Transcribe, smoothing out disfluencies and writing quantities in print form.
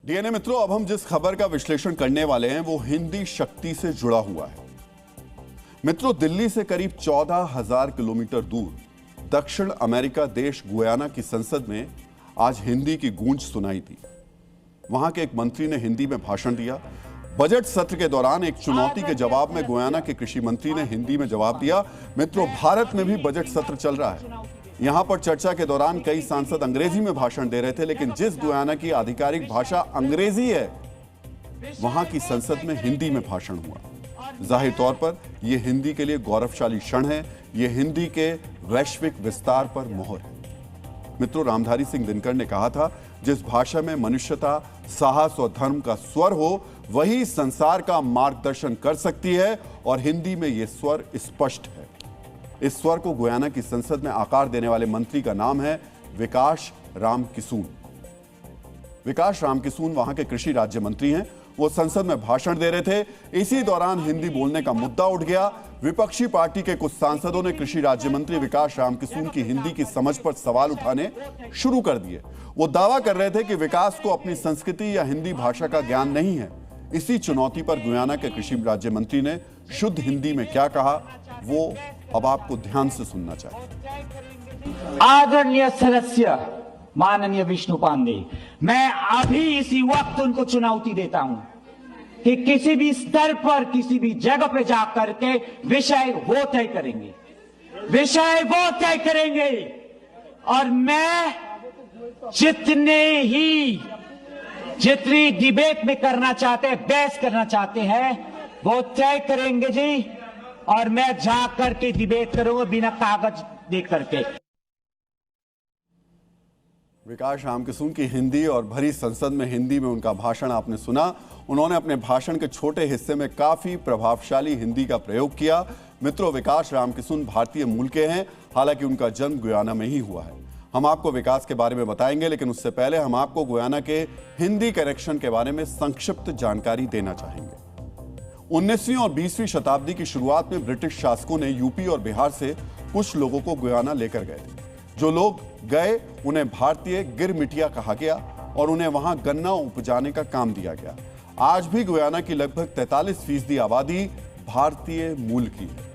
DNA मित्रों, अब हम जिस खबर का विश्लेषण करने वाले हैं वो हिंदी शक्ति से जुड़ा हुआ है। मित्रों, दिल्ली से करीब 14,000 किलोमीटर दूर दक्षिण अमेरिका देश गुयाना की संसद में आज हिंदी की गूंज सुनाई दी। वहां के एक मंत्री ने हिंदी में भाषण दिया। बजट सत्र के दौरान एक चुनौती के जवाब में गुयाना के कृषि मंत्री ने हिंदी में जवाब दिया। मित्रों, भारत में भी बजट सत्र चल रहा है। यहां पर चर्चा के दौरान कई सांसद अंग्रेजी में भाषण दे रहे थे, लेकिन जिस गुयाना की आधिकारिक भाषा अंग्रेजी है, वहां की संसद में हिंदी में भाषण हुआ। जाहिर तौर पर यह हिंदी के लिए गौरवशाली क्षण है। यह हिंदी के वैश्विक विस्तार पर मोहर है। मित्रों, रामधारी सिंह दिनकर ने कहा था, जिस भाषा में मनुष्यता, साहस और धर्म का स्वर हो, वही संसार का मार्गदर्शन कर सकती है, और हिंदी में यह स्वर स्पष्ट है। इस स्वर को गुयाना की संसद में आकार देने वाले मंत्री का नाम है विकास राम किसून। विकास राम किसून वहां के कृषि राज्य मंत्री हैं। वो संसद में भाषण दे रहे थे। इसी दौरान हिंदी बोलने का मुद्दा उठ गया। विपक्षी पार्टी के कुछ सांसदों ने कृषि राज्य मंत्री विकास राम किसून की हिंदी की समझ पर सवाल उठाने शुरू कर दिए। वो दावा कर रहे थे कि विकास को अपनी संस्कृति या हिंदी भाषा का ज्ञान नहीं है। इसी चुनौती पर गुयाना के कृषि राज्य मंत्री ने शुद्ध हिंदी में क्या कहा, वो अब आपको ध्यान से सुनना चाहिए। आदरणीय सदस्य माननीय विष्णु पांडे, मैं अभी इसी वक्त उनको चुनौती देता हूं कि किसी भी स्तर पर, किसी भी जगह पे जाकर के विषय वो तय करेंगे, विषय वो तय करेंगे। और मैं जितनी डिबेट में करना चाहते हैं, बहस करना चाहते हैं, वो तय करेंगे जी। और मैं जाकर के डिबेट करूंगा बिना कागज देख करके। विकास राम किसून की हिंदी और भरी संसद में हिंदी में उनका भाषण आपने सुना। उन्होंने अपने भाषण के छोटे हिस्से में काफी प्रभावशाली हिंदी का प्रयोग किया। मित्रों, विकास राम किसून भारतीय मूल के हैं, हालांकि उनका जन्म गुयाना में ही हुआ है। हम आपको विकास के बारे में बताएंगे, लेकिन उससे पहले हम आपको गुयाना के हिंदी कनेक्शन के बारे में संक्षिप्त जानकारी देना चाहेंगे। 19वीं और 20वीं शताब्दी की शुरुआत में ब्रिटिश शासकों ने यूपी और बिहार से कुछ लोगों को गुयाना लेकर गए थे। जो लोग गए उन्हें भारतीय गिरमिटिया कहा गया और उन्हें वहां गन्ना उपजाने का काम दिया गया। आज भी गुयाना की लगभग 43% आबादी भारतीय मूल की है।